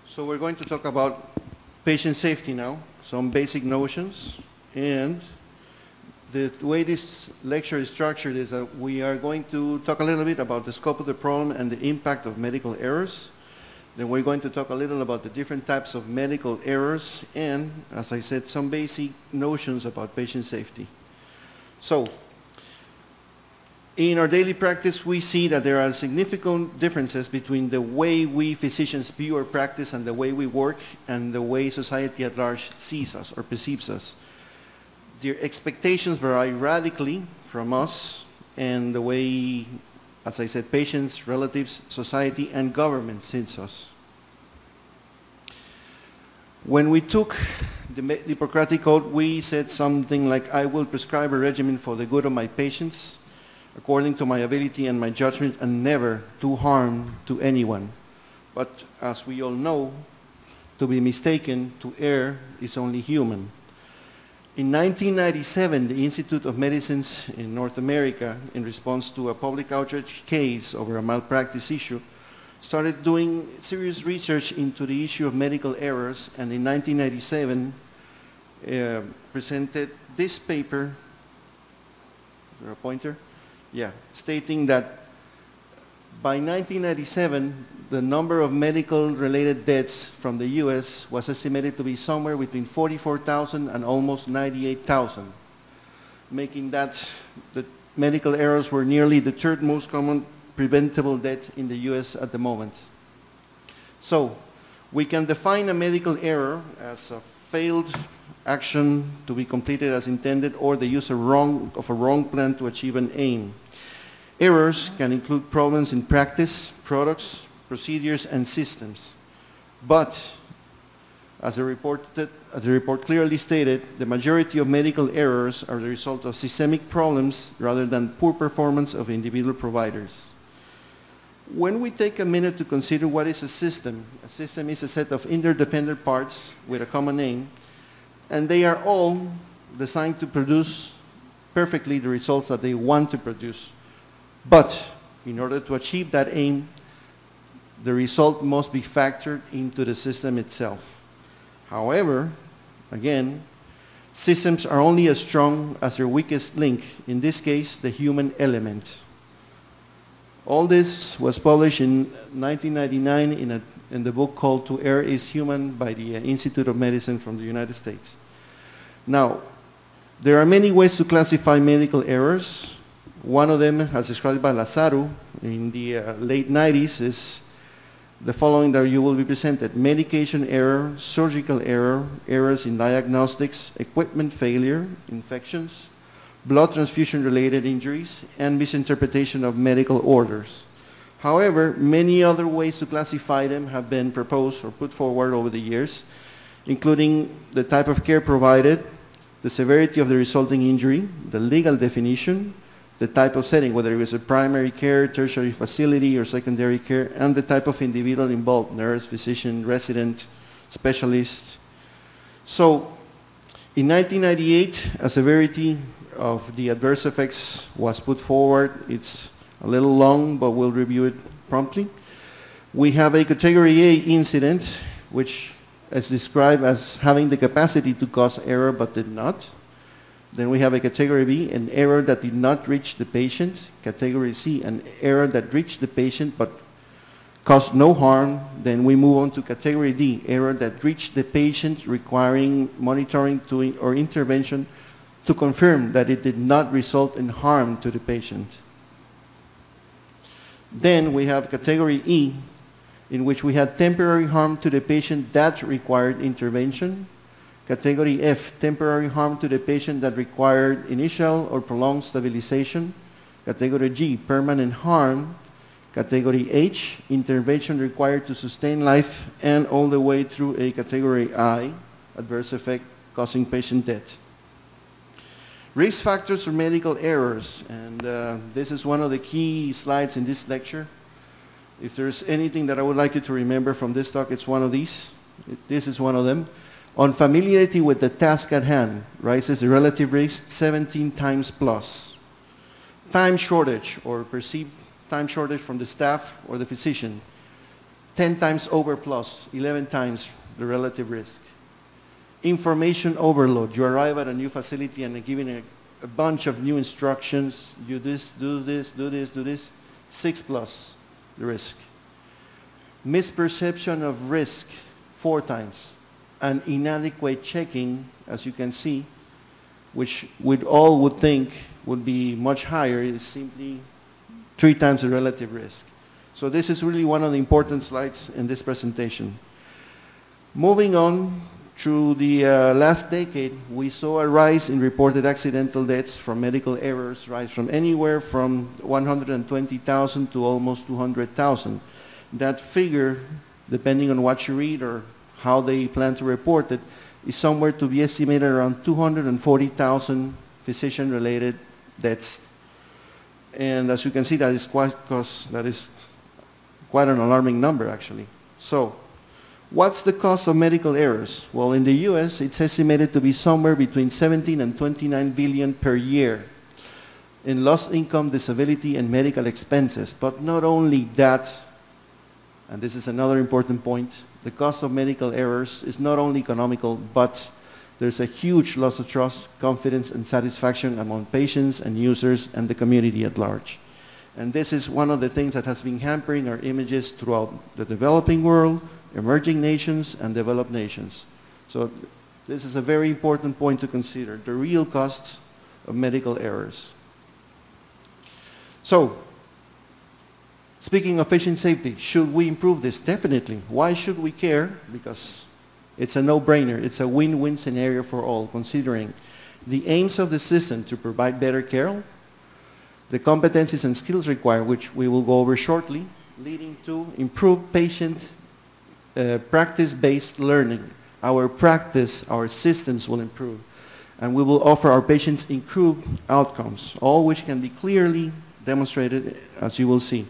So we're going to talk about patient safety now, some basic notions. And the way this lecture is structured is that we are going to talk a little bit about the scope of the problem and the impact of medical errors. Then we're going to talk a little about the different types of medical errors and, as I said, some basic notions about patient safety. So, in our daily practice, we see that there are significant differences between the way we physicians view our practice and the way we work and the way society at large sees us or perceives us. Their expectations vary radically from us and the way, as I said, patients, relatives, society, and government sees us. When we took the Hippocratic Oath, we said something like, I will prescribe a regimen for the good of my patients, according to my ability and my judgment, and never do harm to anyone. But as we all know, to be mistaken, to err, is only human. In 1997, the Institute of Medicines in North America, in response to a public outrage case over a malpractice issue, started doing serious research into the issue of medical errors, and in 1997 presented this paper. Is there a pointer? Yeah, stating that by 1997, the number of medical-related deaths from the US was estimated to be somewhere between 44,000 and almost 98,000, making that the medical errors were nearly the third most common preventable death in the US at the moment. So, we can define a medical error as a failed action to be completed as intended or the use of a wrong plan to achieve an aim. Errors can include problems in practice, products, procedures, and systems. But, as the report clearly stated, the majority of medical errors are the result of systemic problems rather than poor performance of individual providers. When we take a minute to consider what is a system is a set of interdependent parts with a common aim, and they are all designed to produce perfectly the results that they want to produce. But in order to achieve that aim, the result must be factored into the system itself. However, again, systems are only as strong as their weakest link, in this case, the human element. All this was published in 1999 in the book called To Err is Human by the Institute of Medicine from the United States. Now, there are many ways to classify medical errors. One of them, as described by Lazaro in the late 90s, is the following that you will be presented: medication error, surgical error, errors in diagnostics, equipment failure, infections, blood transfusion-related injuries, and misinterpretation of medical orders. However, many other ways to classify them have been proposed or put forward over the years, including the type of care provided, the severity of the resulting injury, the legal definition, the type of setting, whether it was a primary care, tertiary facility, or secondary care, and the type of individual involved, nurse, physician, resident, specialist. So, in 1998, a severity of the adverse effects was put forward. It's a little long, but we'll review it promptly. We have a category A incident, which is described as having the capacity to cause error but did not. Then we have a category B, an error that did not reach the patient. Category C, an error that reached the patient but caused no harm. Then we move on to category D, error that reached the patient requiring monitoring or intervention to confirm that it did not result in harm to the patient. Then we have category E, in which we had temporary harm to the patient that required intervention. Category F, temporary harm to the patient that required initial or prolonged stabilization. Category G, permanent harm. Category H, intervention required to sustain life, and all the way through a category I, adverse effect causing patient death. Risk factors for medical errors, and this is one of the key slides in this lecture. If there's anything that I would like you to remember from this talk, it's one of these. This is one of them. Unfamiliarity with the task at hand rises the relative risk 17 times plus. Time shortage or perceived time shortage from the staff or the physician 10 times over plus, 11 times the relative risk. Information overload. You arrive at a new facility and are given a bunch of new instructions. Do this, do this, do this, do this. 6 plus the risk. Misperception of risk, 4 times. And inadequate checking, as you can see, which we all would think would be much higher, is simply 3 times the relative risk. So this is really one of the important slides in this presentation. Moving on, through the last decade, we saw a rise in reported accidental deaths from medical errors, rise from anywhere from 120,000 to almost 200,000. That figure, depending on what you read or how they plan to report it, is somewhere to be estimated around 240,000 physician-related deaths. And as you can see, that is quite an alarming number, actually. So, what's the cost of medical errors? Well, in the US, it's estimated to be somewhere between 17 and 29 billion per year in lost income, disability, and medical expenses. But not only that, and this is another important point, the cost of medical errors is not only economical, but there's a huge loss of trust, confidence, and satisfaction among patients and users and the community at large. And this is one of the things that has been hampering our images throughout the developing world, emerging nations, and developed nations. So this is a very important point to consider, the real costs of medical errors. So, speaking of patient safety, should we improve this? Definitely. Why should we care? Because it's a no-brainer. It's a win-win scenario for all, considering the aims of the system to provide better care, the competencies and skills required, which we will go over shortly, leading to improved patient practice-based learning. Our practice, our systems will improve, and we will offer our patients improved outcomes, all which can be clearly demonstrated, as you will see.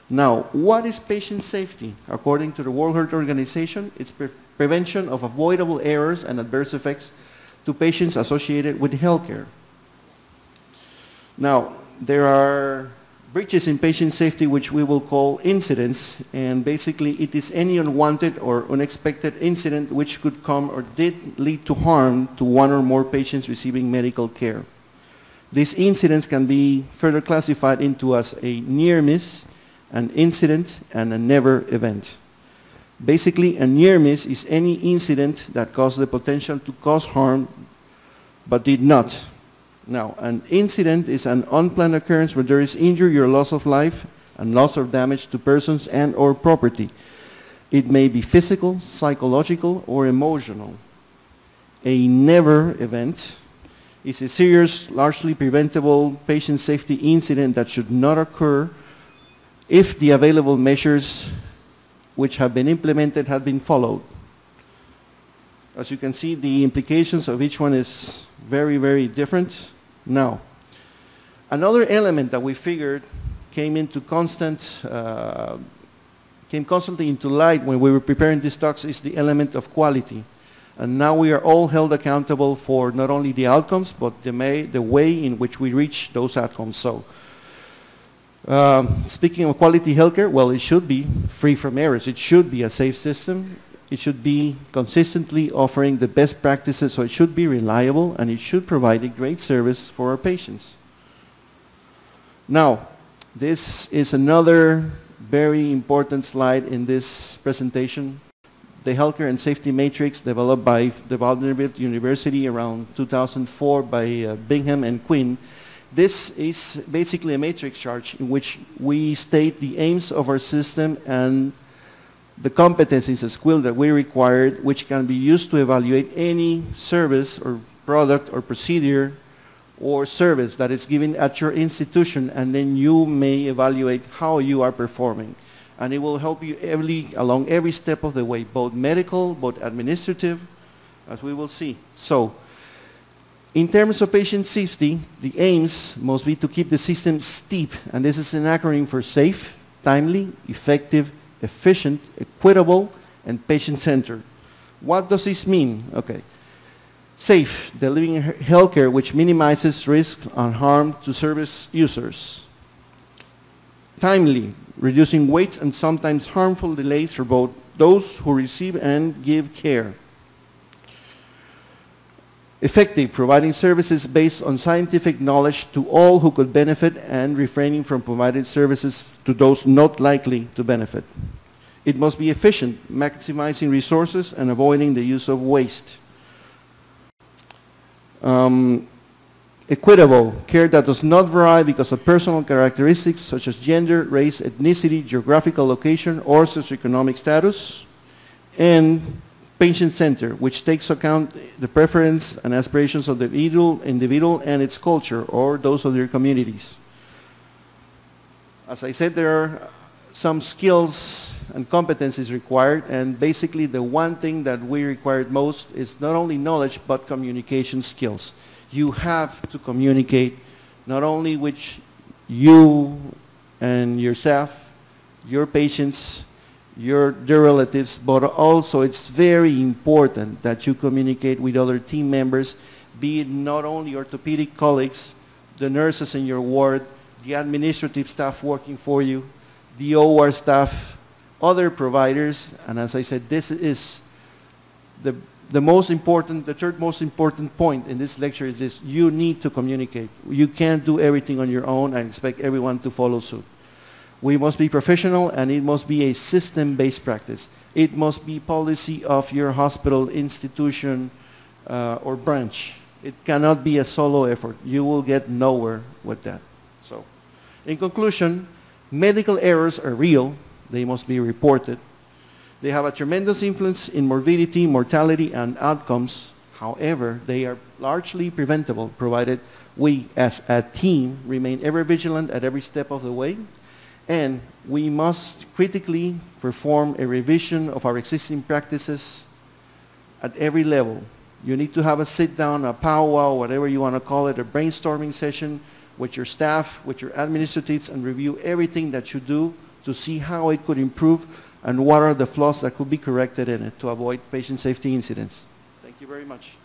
Now, what is patient safety? According to the World Health Organization, it's prevention of avoidable errors and adverse effects to patients associated with healthcare. Now, there are breaches in patient safety which we will call incidents, and basically it is any unwanted or unexpected incident which could come or did lead to harm to one or more patients receiving medical care. These incidents can be further classified into as a near miss, an incident, and a never event. Basically, a near miss is any incident that caused the potential to cause harm but did not. Now, an incident is an unplanned occurrence where there is injury or loss of life and loss or damage to persons and or property. It may be physical, psychological, or emotional. A never event is a serious, largely preventable patient safety incident that should not occur if the available measures which have been implemented have been followed. As you can see, the implications of each one is very, very different. Now, another element that we figured came constantly into light when we were preparing these talks is the element of quality. And now we are all held accountable for not only the outcomes, but the way in which we reach those outcomes. So, speaking of quality healthcare, well, it should be free from errors. It should be a safe system. It should be consistently offering the best practices, so it should be reliable, and it should provide a great service for our patients. Now, this is another very important slide in this presentation. The Healthcare and Safety Matrix developed by the Vanderbilt University around 2004 by Bingham and Quinn. This is basically a matrix chart in which we state the aims of our system and the competencies and skills that we required, which can be used to evaluate any service or product or procedure or service that is given at your institution, and then you may evaluate how you are performing. And it will help you along every step of the way, both medical, both administrative, as we will see. So, in terms of patient safety, the aims must be to keep the system STEEP, and this is an acronym for safe, timely, effective, efficient, equitable, and patient-centered. What does this mean? Okay. Safe, delivering healthcare which minimizes risk and harm to service users. Timely, reducing waits and sometimes harmful delays for both those who receive and give care. Effective, providing services based on scientific knowledge to all who could benefit and refraining from providing services to those not likely to benefit. It must be efficient, maximizing resources and avoiding the use of waste. Equitable, care that does not vary because of personal characteristics such as gender, race, ethnicity, geographical location, or socioeconomic status. And patient-centered, which takes account the preference and aspirations of the individual and its culture, or those of their communities. As I said, there are some skills and competencies required, and basically the one thing that we required most is not only knowledge, but communication skills. You have to communicate not only with you and your staff, your patients, their relatives, but also it's very important that you communicate with other team members, be it not only orthopedic colleagues, the nurses in your ward, the administrative staff working for you, the OR staff, other providers, and as I said, this is the third most important point in this lecture is this: you need to communicate. You can't do everything on your own and expect everyone to follow suit. We must be professional, and it must be a system-based practice. It must be policy of your hospital, institution, or branch. It cannot be a solo effort. You will get nowhere with that. So, in conclusion, medical errors are real. They must be reported. They have a tremendous influence in morbidity, mortality, and outcomes. However, they are largely preventable, provided we, as a team, remain ever vigilant at every step of the way. And we must critically perform a revision of our existing practices at every level. You need to have a sit-down, a powwow, whatever you want to call it, a brainstorming session with your staff, with your administratives, and review everything that you do to see how it could improve and what are the flaws that could be corrected in it to avoid patient safety incidents. Thank you very much.